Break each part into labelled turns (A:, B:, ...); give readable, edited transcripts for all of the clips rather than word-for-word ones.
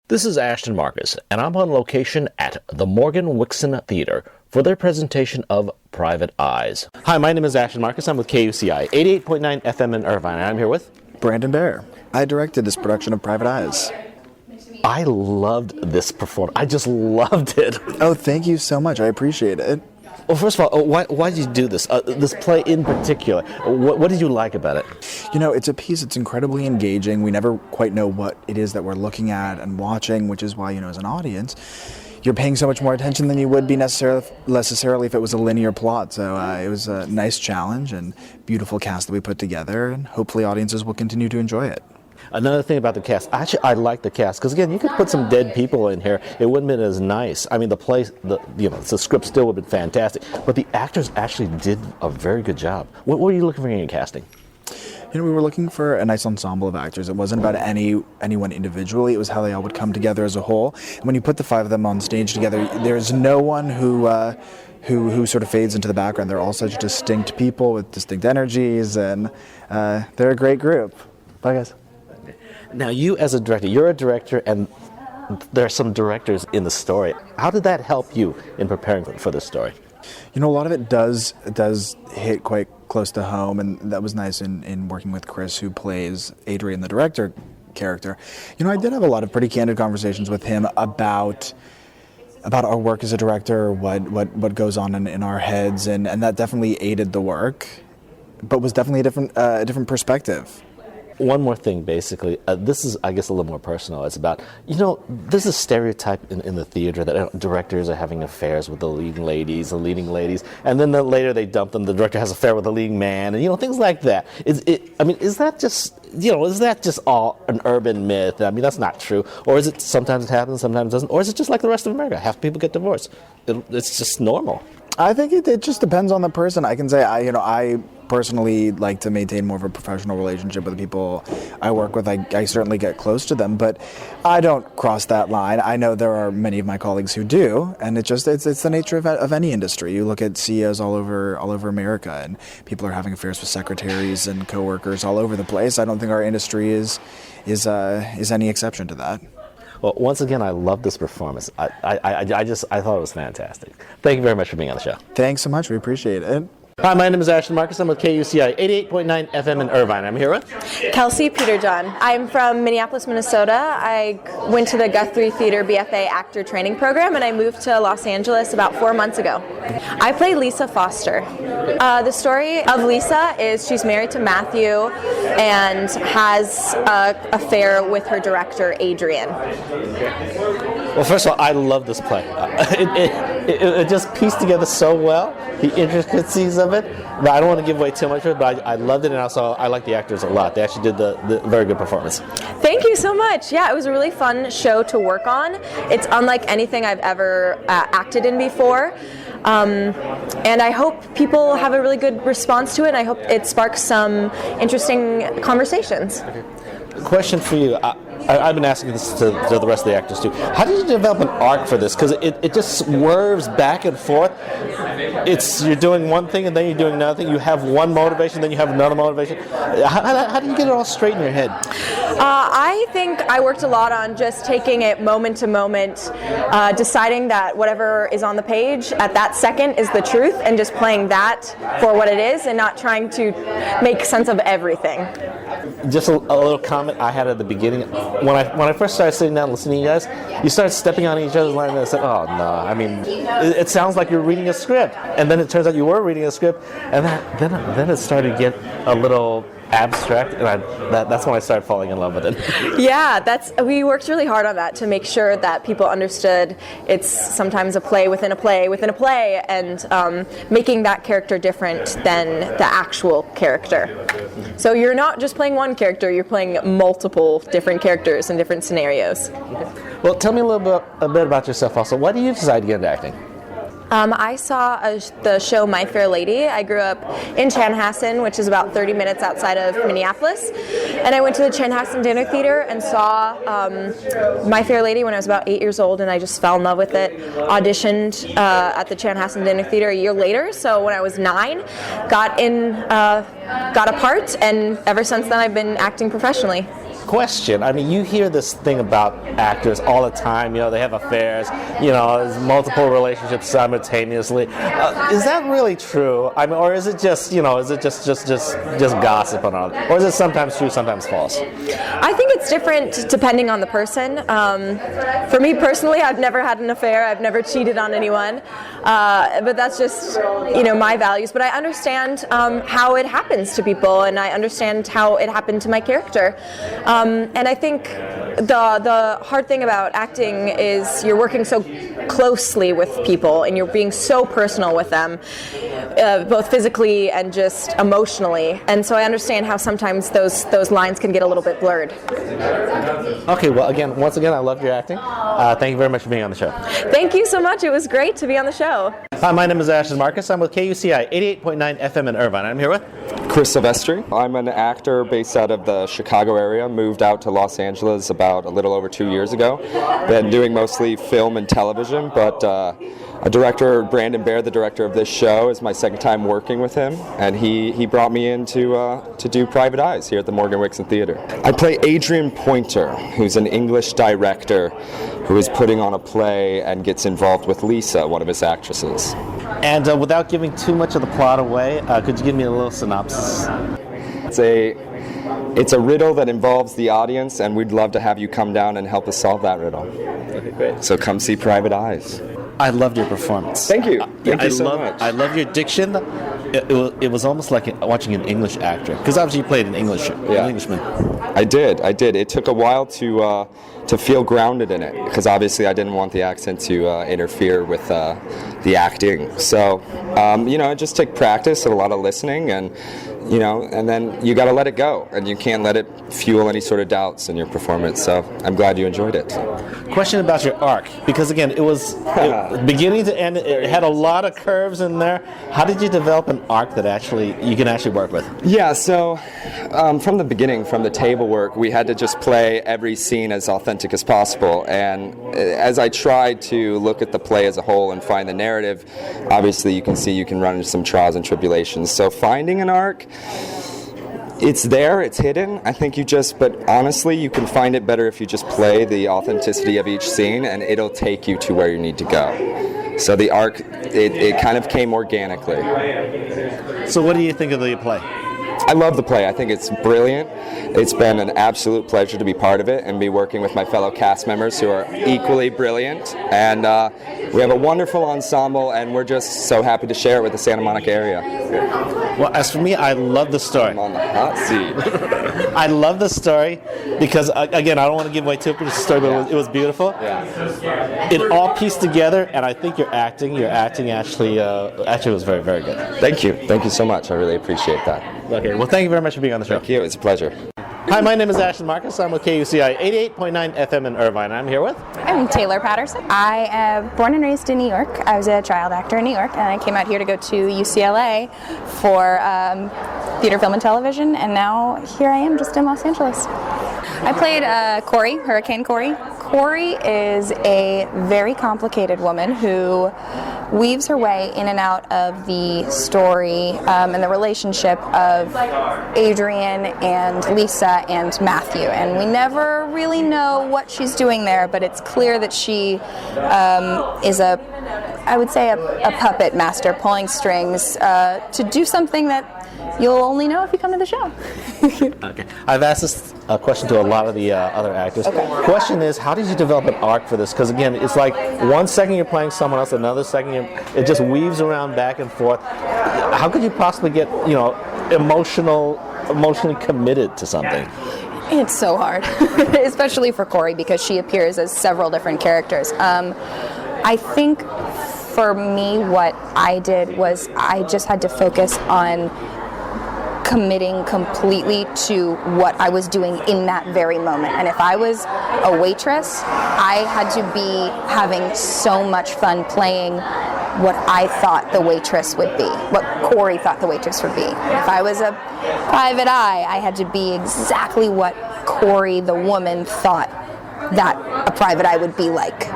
A: This is Ashton Marcus, and I'm on location at the Morgan-Wixson Theater for their presentation of Private Eyes. Hi, my name is Ashton Marcus. I'm with KUCI, 88.9 FM in Irvine, and I'm here with
B: Brandon Bear. I directed this production of Private Eyes.
A: I loved this performance. I just loved it.
B: Oh, thank you so much. I appreciate it.
A: Well, first of all, why did you do this? This play in particular, what did you like about it?
B: You know, it's a piece that's incredibly engaging. We never quite know what it is that we're looking at and watching, which is why, as an audience, you're paying so much more attention than you would be necessarily if it was a linear plot. So it was a nice challenge and beautiful cast that we put together, and hopefully audiences will continue to enjoy it.
A: Another thing about the cast, actually, I like the cast because again, you could put some dead people in here; it wouldn't have been as nice. I mean, the script still would have been fantastic, but the actors actually did a very good job. What were you looking for in your casting?
B: We were looking for a nice ensemble of actors. It wasn't about anyone individually. It was how they all would come together as a whole. And when you put the five of them on stage together, there's no one who sort of fades into the background. They're all such distinct people with distinct energies, and they're a great group. Bye, guys.
A: Now, you as a director, you're a director, and there are some directors in the story. How did that help you in preparing for this story?
B: A lot of it does hit quite close to home, and that was nice in working with Chris, who plays Adrian, the director character. I did have a lot of pretty candid conversations with him about our work as a director, what goes on in our heads, and that definitely aided the work, but was definitely a different perspective.
A: One more thing, basically. This is, I guess, a little more personal. It's about, there's a stereotype in the theater that directors are having affairs with the leading ladies, and then later they dump them. The director has an affair with the leading man, and things like that. Is that just all an urban myth? I mean, that's not true. Or is it sometimes it happens, sometimes it doesn't? Or is it just like the rest of America? Half people get divorced. It's just normal.
B: I think it just depends on the person. I can say I personally like to maintain more of a professional relationship with the people I work with. I certainly get close to them, but I don't cross that line. I know there are many of my colleagues who do, and it's the nature of any industry. You look at CEOs all over America, and people are having affairs with secretaries and coworkers all over the place. I don't think our industry is any exception to that.
A: Well, once again, I love this performance. I thought it was fantastic. Thank you very much for being on the show.
B: Thanks so much. We appreciate it.
A: Hi, my name is Ashton Marcus. I'm with KUCI, 88.9 FM in Irvine. I'm here with
C: Kelsey Peterjohn. I'm from Minneapolis, Minnesota. I went to the Guthrie Theater BFA Actor Training Program, and I moved to Los Angeles about 4 months ago. I play Lisa Foster. The story of Lisa is she's married to Matthew and has an affair with her director, Adrian.
A: Well, first of all, I love this play. It just pieced together so well, the intricacies of it. But I don't want to give away too much of it, but I loved it, and also I like the actors a lot. They actually did the very good performance.
C: Thank you so much. Yeah, it was a really fun show to work on. It's unlike anything I've ever acted in before. And I hope people have a really good response to it, and I hope it sparks some interesting conversations.
A: Okay. Question for you. I've been asking this to the rest of the actors too. How did you develop an arc for this? Because it just swerves back and forth. You're doing one thing and then you're doing another thing. You have one motivation, then you have another motivation. How do you get it all straight in your head?
C: I think I worked a lot on just taking it moment to moment, deciding that whatever is on the page at that second is the truth, and just playing that for what it is and not trying to make sense of everything.
A: Just a little comment I had at the beginning. When I first started sitting down listening to you guys, you started stepping on each other's line, and I said, oh, no. I mean, it sounds like you're reading a script. And then it turns out you were reading a script, and then it started to get a little abstract, and that's when I started falling in love with it.
C: Yeah, we worked really hard on that to make sure that people understood it's sometimes a play within a play within a play, and making that character different than the actual character. So you're not just playing one character, you're playing multiple different characters in different scenarios.
A: Well, tell me a bit about yourself also. Why did you decide to get into acting?
C: I saw the show My Fair Lady. I grew up in Chanhassen, which is about 30 minutes outside of Minneapolis. And I went to the Chanhassen Dinner Theater and saw My Fair Lady when I was about 8 years old, and I just fell in love with it. Auditioned at the Chanhassen Dinner Theater a year later, so when I was 9, got a part, and ever since then I've been acting professionally.
A: question. I mean, you hear this thing about actors all the time. You know, they have affairs. You know, there's multiple relationships simultaneously. Is that really true? I mean, or is it just, you know, is it just gossip and all? Or is it sometimes true, sometimes false?
C: I think it's different depending on the person. For me personally, I've never had an affair. I've never cheated on anyone. But that's just, you know, my values. But I understand how it happens to people, and I understand how it happened to my character. And I think the hard thing about acting is you're working so closely with people, and you're being so personal with them, both physically and just emotionally. And so I understand how sometimes those lines can get a little bit blurred.
A: Okay, well, once again, I loved your acting. Thank you very much for being on the show.
C: Thank you so much. It was great to be on the show.
A: Hi, my name is Ashton Marcus. I'm with KUCI 88.9 FM in Irvine. I'm here with
D: Chris Silvestri. I'm an actor based out of the Chicago area, moved out to Los Angeles about a little over 2 years ago. Been doing mostly film and television, but a director, Brandon Baer, the director of this show, is my second time working with him, and he brought me in to do Private Eyes here at the Morgan-Wixson Theater. I play Adrian Pointer, who's an English director who is putting on a play and gets involved with Lisa, one of his actresses.
A: And without giving too much of the plot away, could you give me a little synopsis?
D: It's a riddle that involves the audience, and we'd love to have you come down and help us solve that riddle.
A: Okay, great.
D: So come see Private Eyes.
A: I loved your performance.
D: Thank you. Thank you so much.
A: I love your diction. It was almost like watching an English actor, because obviously you played an Englishman.
D: I did. It took a while to feel grounded in it, because obviously I didn't want the accent to interfere with the acting. So, it just took practice and a lot of listening, and and then you got to let it go, and you can't let it fuel any sort of doubts in your performance. So I'm glad you enjoyed it.
A: Question about your arc, because again, it was beginning to end. It had a lot of curves in there. How did you develop an arc that you can actually work with?
D: Yeah, so from the beginning, from the table work, we had to just play every scene as authentic as possible. And as I tried to look at the play as a whole and find the narrative, obviously you can see you can run into some trials and tribulations. So finding an arc, it's there, it's hidden. I think but honestly, you can find it better if you just play the authenticity of each scene, and it'll take you to where you need to go. So the arc, it kind of came organically.
A: So what do you think of the play?
D: I love the play. I think it's brilliant. It's been an absolute pleasure to be part of it and be working with my fellow cast members who are equally brilliant. And we have a wonderful ensemble, and we're just so happy to share it with the Santa Monica area.
A: Well, as for me, I love the story.
D: I'm on the hot seat.
A: I love the story because, again, I don't want to give away too much of the story, but it was beautiful.
D: Yeah.
A: It all pieced together, and I think your acting actually was very, very good.
D: Thank you. Thank you so much. I really appreciate that.
A: Okay, well, thank you very much for being on the show.
D: Thank you. It's a pleasure.
A: Hi, my name is Ashton Marcus. I'm with KUCI 88.9 FM in Irvine. I'm here with...
E: I'm Taylor Patterson. I am born and raised in New York. I was a child actor in New York, and I came out here to go to UCLA for theater, film, and television, and now here I am just in Los Angeles. I played Corey, Hurricane Corey. Corey is a very complicated woman who weaves her way in and out of the story and the relationship of Adrian and Lisa and Matthew. And we never really know what she's doing there, but it's clear that she is I would say a puppet master, pulling strings to do something that you'll only know if you come to the show.
A: Okay. I've asked this question to a lot of the other actors.
E: Okay.
A: Question is, how did you develop an arc for this? Because again, it's like 1 second you're playing someone else, another second it just weaves around back and forth. How could you possibly get emotionally committed to something?
E: It's so hard, especially for Corey, because she appears as several different characters. I think for me, what I did was I just had to focus on committing completely to what I was doing in that very moment. And if I was a waitress, I had to be having so much fun playing what I thought the waitress would be, what Corey thought the waitress would be. If I was a private eye, I had to be exactly what Corey, the woman, thought that a private eye would be like.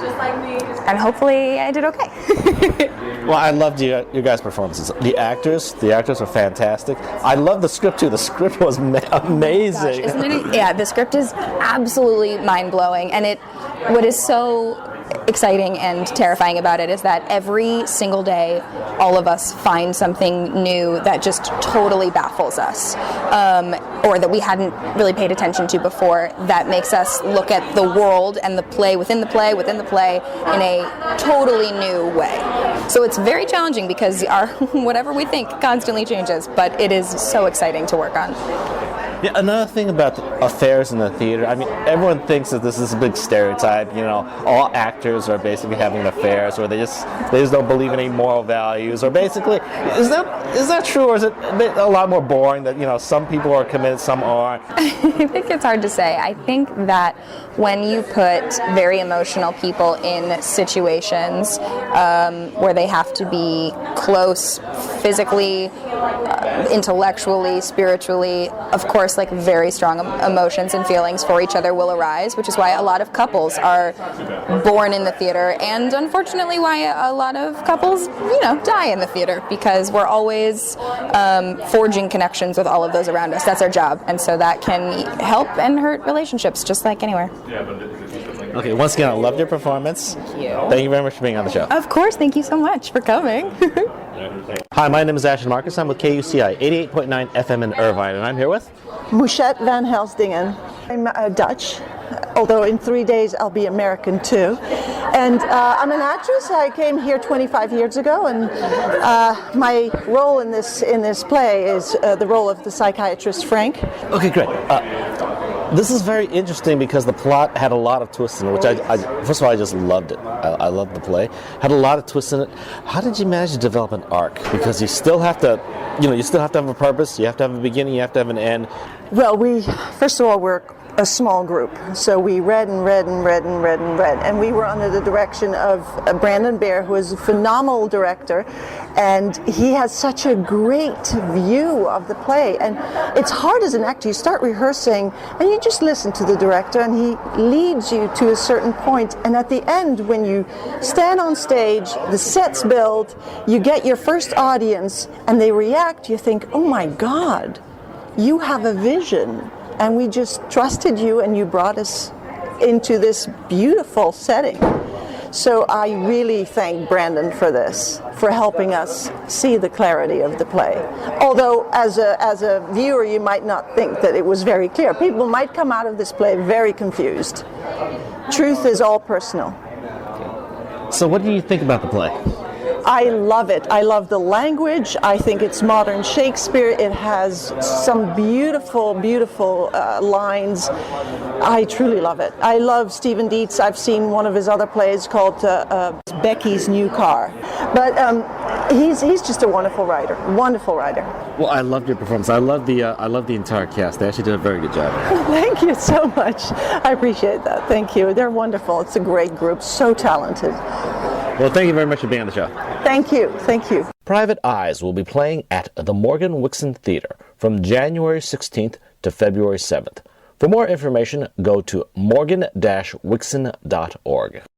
E: and hopefully I did okay.
A: Well, I loved your guys' performances. The actors are fantastic. I love the script too. The script was amazing.
E: Gosh, isn't it? Yeah, the script is absolutely mind-blowing, and what is so exciting and terrifying about it is that every single day all of us find something new that just totally baffles us, or that we hadn't really paid attention to before, that makes us look at the world and the play within the play within the play in a totally new way. So it's very challenging because our whatever we think constantly changes, but it is so exciting to work on.
A: Yeah, another thing about the affairs in the theater, I mean, everyone thinks that this is a big stereotype, all actors are basically having affairs, or they just don't believe in any moral values, or basically, is that true, or is it a lot more boring that, some people are committed, some aren't?
E: I think it's hard to say. I think that when you put very emotional people in situations where they have to be close physically, intellectually, spiritually, of course, like very strong emotions and feelings for each other will arise, which is why a lot of couples are born in the theater, and unfortunately why a lot of couples, die in the theater, because we're always forging connections with all of those around us. That's our job, and so that can help and hurt relationships just like anywhere.
A: Okay, once again, I loved your performance. Thank you very much for being on the show.
E: Of course, thank you so much for coming.
A: Hi, my name is Ashton Marcus. I'm with KUCI 88.9 FM in Irvine, and I'm here with
F: Mouchette van Helsdingen. I'm Dutch, although in 3 days I'll be American too. And I'm an actress. I came here 25 years ago, and my role in this play is the role of the psychiatrist Frank.
A: Okay, great. This is very interesting because the plot had a lot of twists in it, which I first of all, I just loved it. I loved the play. Had a lot of twists in it. How did you manage to develop an arc? Because you still have to, you still have to have a purpose. You have to have a beginning. You have to have an end.
F: Well, first of all, we're a small group, so we read and read and read and read and read, and we were under the direction of Brandon Bear, who is a phenomenal director, and he has such a great view of the play. And it's hard as an actor. You start rehearsing and you just listen to the director, and he leads you to a certain point, and at the end, when you stand on stage, the sets build, you get your first audience and they react, you think, oh my God, you have a vision. And we just trusted you, and you brought us into this beautiful setting. So I really thank Brandon for this, for helping us see the clarity of the play. Although as a viewer, you might not think that it was very clear. People might come out of this play very confused. Truth is all personal.
A: So what do you think about the play?
F: I love it. I love the language. I think it's modern Shakespeare. It has some beautiful, beautiful lines. I truly love it. I love Stephen Dietz. I've seen one of his other plays called Becky's New Car. But he's just a wonderful writer. Wonderful writer.
A: Well, I loved your performance. I love the entire cast. They actually did a very good job.
F: Thank you so much. I appreciate that. Thank you. They're wonderful. It's a great group. So talented.
A: Well, thank you very much for being on the show.
F: Thank you. Thank you.
A: Private Eyes will be playing at the Morgan-Wixson Theater from January 16th to February 7th. For more information, go to morgan-wixson.org.